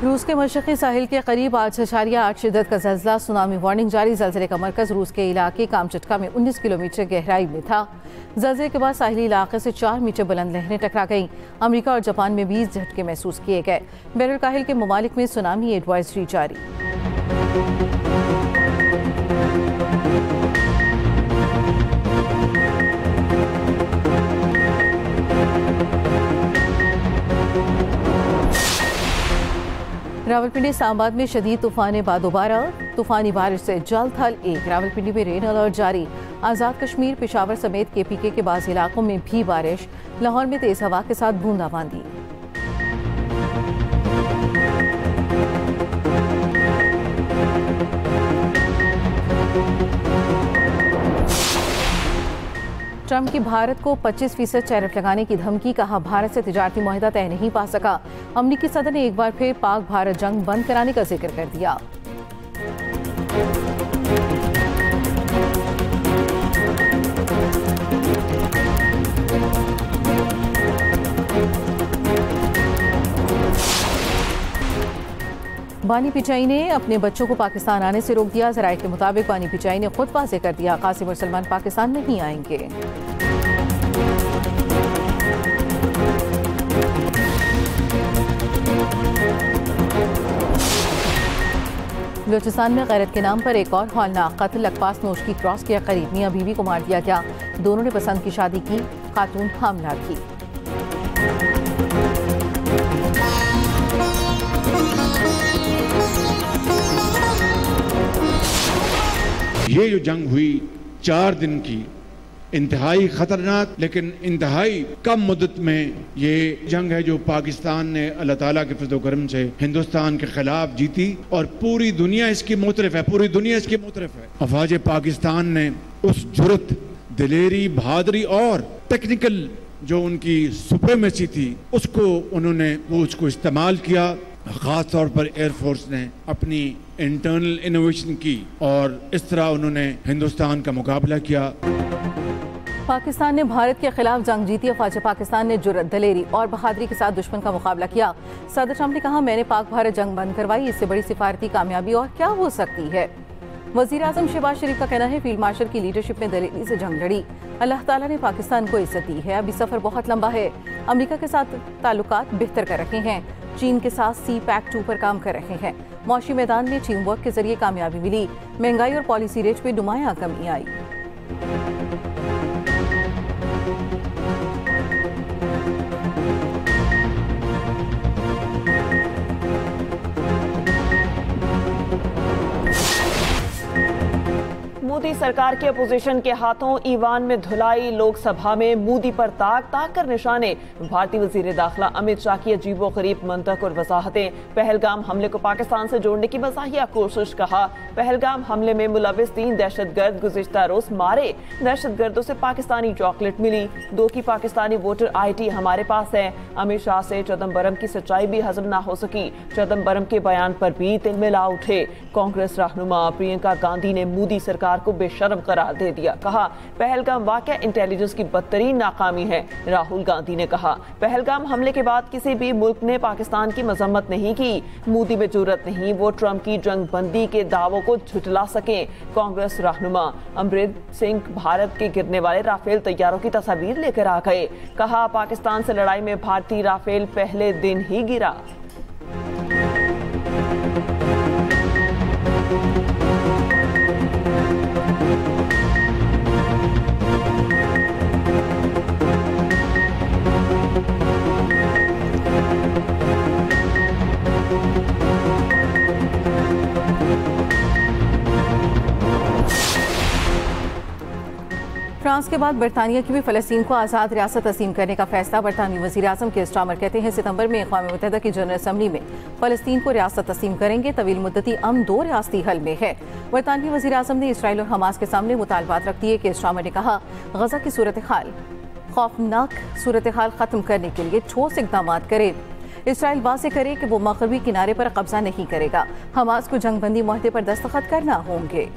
रूस के मशरक़ी साहिल के करीब 8.8 शिद्दत का ज़लज़ला, सुनामी वार्निंग जारी। ज़लज़ले का मरकज़ रूस के इलाके कामचटका में 19 किलोमीटर गहराई में था। ज़लज़ले के बाद साहिली इलाके से 4 मीटर बुलंद लहरें टकरा गईं। अमेरिका और जापान में 20 झटके महसूस किए गए। बैरुल-काहिल के ममालिक में सुनामी एडवाइजरी जारी। रावलपिंडी इस्लामाबाद में शदीद तूफान बादोबारा, तूफानी बारिश से जल थल 1। रावलपिंडी में रेन अलर्ट जारी। आज़ाद कश्मीर, पेशावर समेत KPK के बाज़ इलाकों में भी बारिश। लाहौर में तेज हवा के साथ बूंदाबांदी। ट्रंप की भारत को 25% टैरिफ लगाने की धमकी, कहा भारत से तिजारती मुआहदा तय नहीं पा सका। अमरीकी सदर ने एक बार फिर पाक भारत जंग बंद कराने का जिक्र कर दिया। बानी पिचाई ने अपने बच्चों को पाकिस्तान आने से रोक दिया। ज़राए के मुताबिक बानी पिचाई ने खुद वाज़ेह कर दिया, कासिम और सलमान पाकिस्तान नहीं आएंगे। बलूचिस्तान में गैरत के नाम पर एक और हौलनाक कत्ल, लकपास नोश की क्रॉस के करीब मियां बीवी को मार दिया गया। दोनों ने पसंद की शादी की, खातून हामला थी। ये जो जंग हुई 4 दिन की, इंतहाई खतरनाक लेकिन इंतहाई कम मुद्दत में ये जंग है जो पाकिस्तान ने अल्लाह ताला के फज़ल व करम से हिंदुस्तान के खिलाफ जीती और पूरी दुनिया इसकी मुतरफ है, पूरी दुनिया इसकी मुतरफ है। अफवाज पाकिस्तान ने उस जुर्रत, दिलेरी, बहादुरी और टेक्निकल जो उनकी सुप्रीमेसी थी उसको उन्होंने उसको इस्तेमाल किया। खास तौर पर एयरफोर्स ने अपनी इंटरनल इनोवेशन की और इस तरह उन्होंने हिंदुस्तान का मुकाबला किया। पाकिस्तान ने भारत के खिलाफ जंग जीती। अफवाज पाकिस्तान ने जुर्रत, दलेरी और बहादुरी के साथ दुश्मन का मुकाबला किया। सदर ट्रंप ने कहा, मैंने पाक भारत जंग बंद करवाई, इससे बड़ी सिफारती कामयाबी और क्या हो सकती है। वज़ीर आज़म शहबाज शरीफ का कहना है, फील्ड मार्शल की लीडरशिप में दलेरी से जंग लड़ी। अल्लाह ताला ने पाकिस्तान को इज्जत दी है। अभी सफ़र बहुत लंबा है। अमेरिका के साथ ताल्लुकात बेहतर कर रहे हैं। चीन के साथ CPAC-2 पर काम कर रहे हैं। मौशी मैदान में टीम वर्क के जरिए कामयाबी मिली। महंगाई और पॉलिसी रेट में नुमायां कमी आई। मोदी सरकार के अपोजिशन के हाथों ईवान में धुलाई। लोकसभा में मोदी पर ताक कर निशाने। भारतीय वजीर दाखिला अमित शाह की अजीबो गरीब मंतक और वजाहतें। पहलगाम हमले को पाकिस्तान से जोड़ने की मज़ाहिया कोशिश, कहा पहलगाम हमले में मुलविस 3 दहशतगर्द गुज़िश्ता रोज मारे। दहशतगर्दों से पाकिस्तानी चॉकलेट मिली। 2 की पाकिस्तानी वोटर ID हमारे पास है। अमित शाह से चिदम्बरम की सच्चाई भी हजम ना हो सकी। चिदम्बरम के बयान पर भी तिलमिला उठे। कांग्रेस रहनुमा प्रियंका गांधी ने मोदी सरकार को बेशर्म करार दे दिया। कहा पहलगाम वाकया इंटेलिजेंस की बदतरीन नाकामी है। राहुल गांधी ने कहा पहलगाम हमले के बाद किसी भी मुल्क ने पाकिस्तान की मजम्मत नहीं की। मोदी में जरूरत नहीं वो ट्रंप की जंग बंदी के दावों को झुठला सके। कांग्रेस रहनुमा अमरिंदर सिंह भारत के गिरने वाले राफेल तैयारों की तस्वीर लेकर आ गए। कहा पाकिस्तान से लड़ाई में भारतीय राफेल पहले दिन ही गिरा। फ्रांस के बाद बरतानिया की भी फ़लस्तीन को आज़ाद रियासत तस्लीम करने का फैसला। बरतानवी वज़ीर आज़म के स्टामर कहते हैं, सितंबर में अक़वाम मुत्तहिदा की जनरल असम्बली में फ़लस्तीन को रियासत तस्लीम करेंगे। तवील मुद्दती अमन 2 रियासती हल में है। बरतानवी वज़ीर आज़म ने इसराइल और हमास के सामने मुतालबात रख दिए कि स्टामर ने कहा, गज़ा की सूरत हाल खौफनाक सूरत हाल ख़त्म करने के लिए ठोस इक़दाम करे। इसराइल वाज़ेह करे कि वो मग़रबी किनारे पर कब्जा नहीं करेगा। हमास को जंगबंदी मुआहदे पर दस्तखत करना होंगे।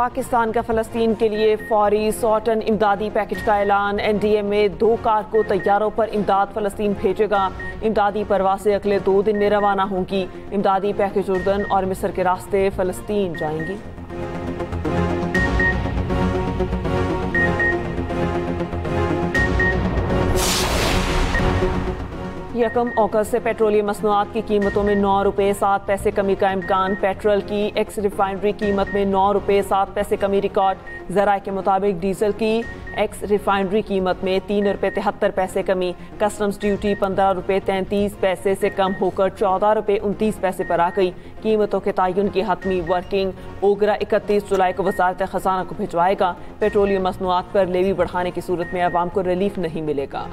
पाकिस्तान का फ़लस्तीन के लिए फौरी 100 टन इमदादी पैकेज का ऐलान। NDA में 2 कारगो तैयारों पर इमदाद फ़लस्तीन भेजेगा। इमदादी परवासें अगले 2 दिन में रवाना होंगी। इमदादी पैकेज उर्दन और मिस्र के रास्ते फ़लस्तीन जाएंगी। यकम अगस्त से पेट्रोलियम मसनूआत की कीमतों में 9 रुपये 7 पैसे कमी का इम्कान। पेट्रोल की एक्स रिफाइनरी कीमत में 9 रुपये 7 पैसे कमी रिकॉर्ड। ज़राए के मुताबिक डीजल की एक्स रिफाइनरी कीमत में 3 रुपये 73 पैसे कमी। कस्टम्स ड्यूटी 15 रुपये 33 पैसे से कम होकर 14 रुपये 29 पैसे पर आ गई। कीमतों के तयन की हतमी वर्किंग ओगरा 31 जुलाई को वजारत खजाना को भिजवाएगा। पेट्रोलियम मसनूआत पर लेवी बढ़ाने की सूरत में अवाम को रिलीफ नहीं मिलेगा।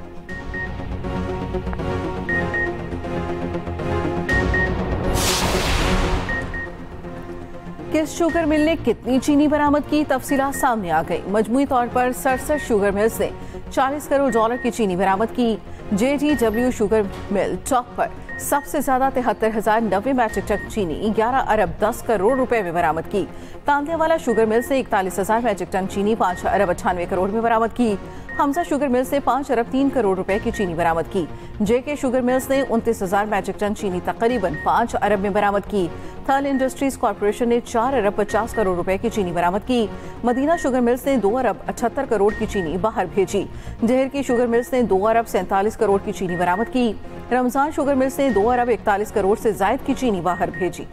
किस शुगर मिल ने कितनी चीनी बरामद की, तफसीलात सामने आ गई। मजमूई तौर पर 67 शुगर मिल्स ने 40 करोड़ डॉलर की चीनी बरामद की। JGW शुगर मिल टॉप पर सबसे ज्यादा 73,090 मैट्रिक टन चीनी 11 अरब 10 करोड़ रुपए में बरामद की। तांतेवाला शुगर मिल्स ने 41,000 मैट्रिक टन चीनी 5 अरब 98 करोड़ में बरामद की। हमजा शुगर मिल्स ने 5 अरब 3 करोड़ रुपए की चीनी बरामद की। JK शुगर मिल्स ने 29,000 मैट्रिक टन चीनी तकरीबन 5 अरब में बरामद की। थर्ल इंडस्ट्रीज कॉर्पोरेशन ने 4 अरब 50 करोड़ रुपए की चीनी बरामद की। मदीना शुगर मिल्स ने 2 अरब 78 करोड़ की चीनी बाहर भेजी। जहर की शुगर मिल्स ने 2 अरब 47 करोड़ की चीनी बरामद की। रमजान शुगर मिल्स ने 2 अरब 41 करोड़ से जायद की चीनी बाहर भेजी।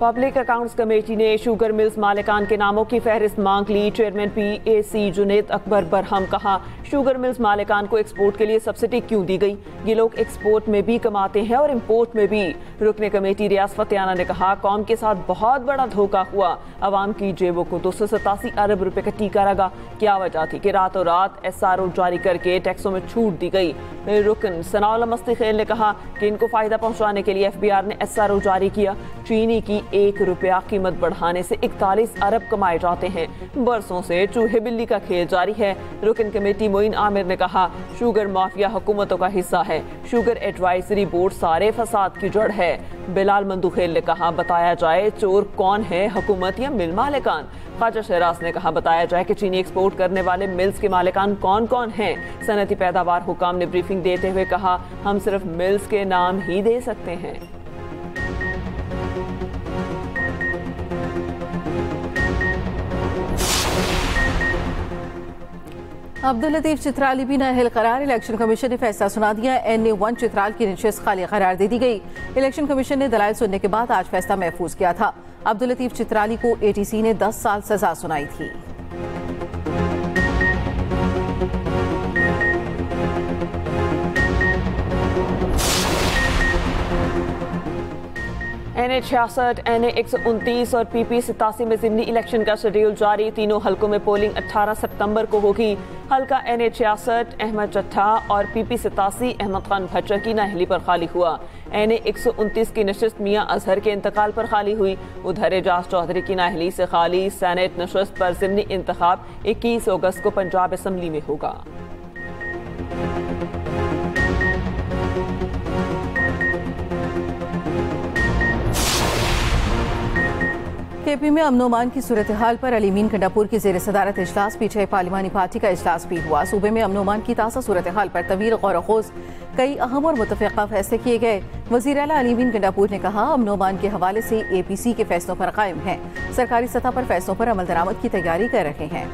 पब्लिक अकाउंट्स कमेटी ने शुगर मिल्स मालिकान के नामों की फहरिस्त मांग ली। चेयरमैन PAC जुनेद अकबर बरहम कहा, शुगर मिल्स मालिकान को एक्सपोर्ट के लिए सब्सिडी क्यों दी गई? ये लोग एक्सपोर्ट में भी कमाते हैं और इंपोर्ट में भी। रुकने कमेटी रियाज फतेहाना ने कहा, कौम के साथ बहुत बड़ा धोखा हुआ। अवाम की जेबों को 287 अरब रुपए का टीका लगा। क्या वजह थी कि रातों रात SRO जारी करके टैक्सों में छूट दी गई? रुकन सनाउल्ला मस्ती खेल ने कहा कि इनको फायदा पहुंचाने के लिए FBR ने SRO जारी किया। चीनी की 1 रुपया कीमत बढ़ाने से 41 अरब कमाए जाते हैं। बरसों से चूहे बिल्ली का खेल जारी है। रुकन कमेटी मोइन आमिर ने कहा, शुगर माफिया हुकूमतों का हिस्सा है। शुगर एडवाइजरी बोर्ड सारे फसाद की जड़ है। बिलाल मंदूखेल ने कहा, बताया जाए चोर कौन है, हुकूमत या मिल मालिकान? ख्वाजा शहराज ने कहा, बताया जाए कि चीनी एक्सपोर्ट करने वाले मिल्स के मालिकान कौन कौन हैं? सनती पैदावार हुकाम ने ब्रीफिंग देते हुए कहा, हम सिर्फ मिल्स के नाम ही दे सकते हैं। अब्दुल लतीफ चित्राली भी नाअहल करार। इलेक्शन कमीशन ने फैसला सुना दिया। NA1 चित्राल की नशिस्त खाली करार दे दी गई। इलेक्शन कमीशन ने दलाइल सुनने के बाद आज फैसला महफूज किया था। अब्दुल लतीफ चित्राली को ATC ने 10 साल सजा सुनाई थी। NA 66, NA 129 और PP 87 में ज़िमनी इलेक्शन का शेड्यूल जारी। तीनों हलकों में पोलिंग 18 सितंबर को होगी। हल्का NA 66 अहमद चट्ठा और PP 87 अहमद खान भट्टर की नाअहली पर खाली हुआ। NA 129 की नशिस्त मियां अजहर के इंतकाल पर खाली हुई। उधर एजाज चौधरी की नाअहली से खाली सेनेट नशिस्त पर ज़िमनी इंतखाब 21 अगस्त को पंजाब असम्बली में होगा। KP में अमन-ओ-अमान की सूरत हाल पर अलीमीन गंडापुर की जेर सदारत इजलास पीछे पार्लिमानी पार्टी का इजलास भी हुआ। सूबे में अमन-ओ-अमान की ताज़ा सूरत हाल पर तवील गौर-ओ-खोज कई अहम और मुतफ़िक़ा फैसले किए गए। वज़ीर आला अलीमीन गंडापुर ने कहा, अमन-ओ-अमान के हवाले से APC के फैसलों पर कायम है। सरकारी सतह पर फैसलों पर अमल दरामद की तैयारी कर रहे हैं।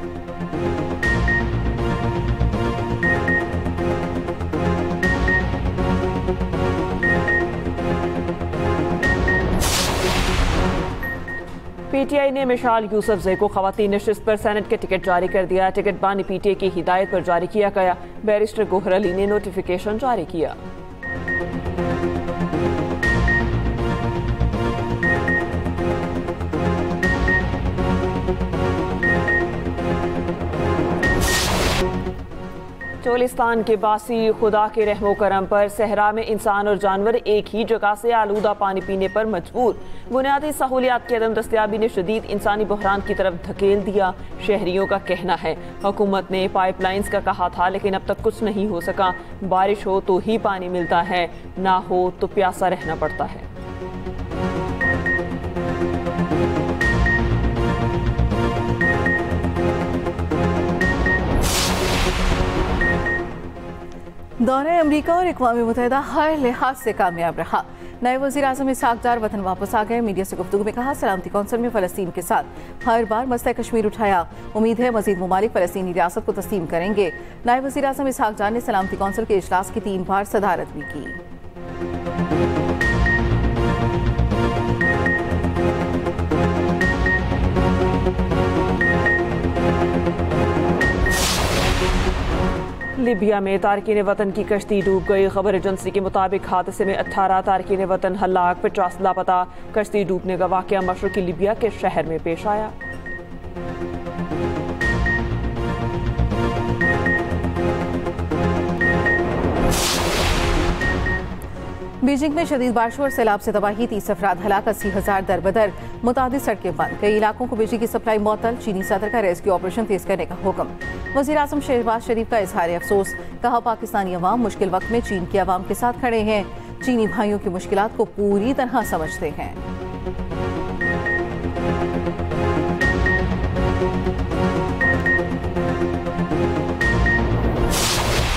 PTI ने मिशाल यूसुफजई को ख़वातीन नशिस्त पर सेनेट के टिकट जारी कर दिया। टिकट बानी PTI की हिदायत पर जारी किया गया। बैरिस्टर गोहर अली ने नोटिफिकेशन जारी किया। बलोचिस्तान के बासी खुदा के रहमो करम पर सहरा में इंसान और जानवर एक ही जगह से आलूदा पानी पीने पर मजबूर। बुनियादी सहूलियात की अदम दस्तयाबी ने शदीद इंसानी बहरान की तरफ धकेल दिया। शहरियों का कहना है हुकूमत ने पाइपलाइंस का कहा था, लेकिन अब तक कुछ नहीं हो सका। बारिश हो तो ही पानी मिलता है, ना हो तो प्यासा रहना पड़ता है। दौरे अमरीका और अक़वाम मुत्तहिदा हर लिहाज से कामयाब रहा। नए वज़ीर आज़म इसहाक़ डार वतन वापस आ गए। मीडिया से गुफ्तगू में कहा, सलामती कौंसिल में फ़लस्तीन के साथ हर बार मसला कश्मीर उठाया। उम्मीद है मज़ीद ममालिक फ़लस्तीनी रियासत को तस्लीम करेंगे। नए वज़ीर आज़म इसहाक़ डार ने सलामती कौंसिल के इजलास की 3 बार सदारत भी की। लीबिया में तारकीन वतन की कश्ती डूब गई। खबर एजेंसी के मुताबिक हादसे में 18 तारकीन वतन हलाक, 50 लापता। कश्ती डूबने का वाक़या मशरक़ी लीबिया के शहर में पेश आया। बीजिंग में शदीद बारिश और सैलाब से तबाही, 30 अफराद हलाक, 80,000 दरबदर। मुतादिद सड़कें बंद, कई इलाकों को बिजली की सप्लाई मुअत्तल। चीनी सदर का रेस्क्यू ऑपरेशन तेज करने का हुक्म। वज़ीर आज़म शहबाज शरीफ का इजहार अफसोस, कहा पाकिस्तानी अवाम मुश्किल वक्त में चीन के अवाम के साथ खड़े हैं। चीनी भाइयों की मुश्किलात को पूरी तरह समझते हैं।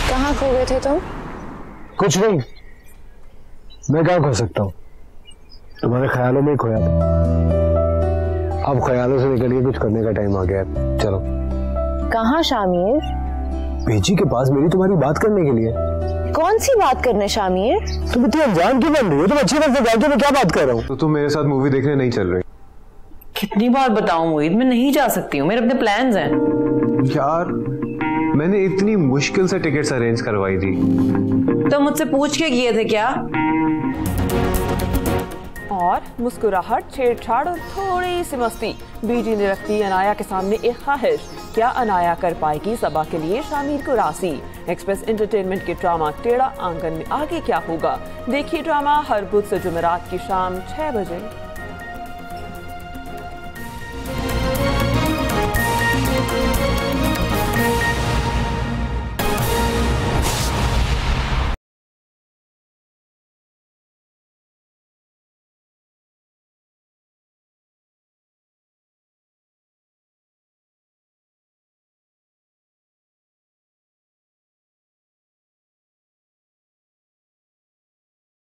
कहाँ खो गए थे तुम? कुछ नहीं, मैं क्या खो सकता हूँ, तुम्हारे ख्यालों में ही खोया था। अब ख्यालों से निकल के कुछ करने का टाइम आ गया है, चलो। कहाँ शामिर? बेची के पास मेरी तुम्हारी बात करने के लिए। कौन सी बात करने शामिर? तुम इतनी अनजान क्यों बन रही हो? तुम अच्छी तरह से जानते हो मैं क्या बात कर रहा हूँ। तो तुम मेरे साथ मूवी देखने नहीं चल रही? कितनी बार बताऊं मोहित, मैं नहीं जा सकती हूँ, मेरे अपने प्लान्स हैं। यार मैंने इतनी मुश्किल से टिकट्स अरेंज करवाई थी। तो मुझसे पूछ के किए थे क्या? और मुस्कुराहट, छेड़छाड़ और थोड़ी सी मस्ती। बीजी ने रखती अनाया के सामने एक ख्वाहिश। क्या अनाया कर पाएगी सबा के लिए शामिर को रासी? एक्सप्रेस एंटरटेनमेंट के ड्रामा टेढ़ा आंगन में आगे क्या होगा? देखिए ड्रामा हर बुध से जुमेरात की शाम 6 बजे।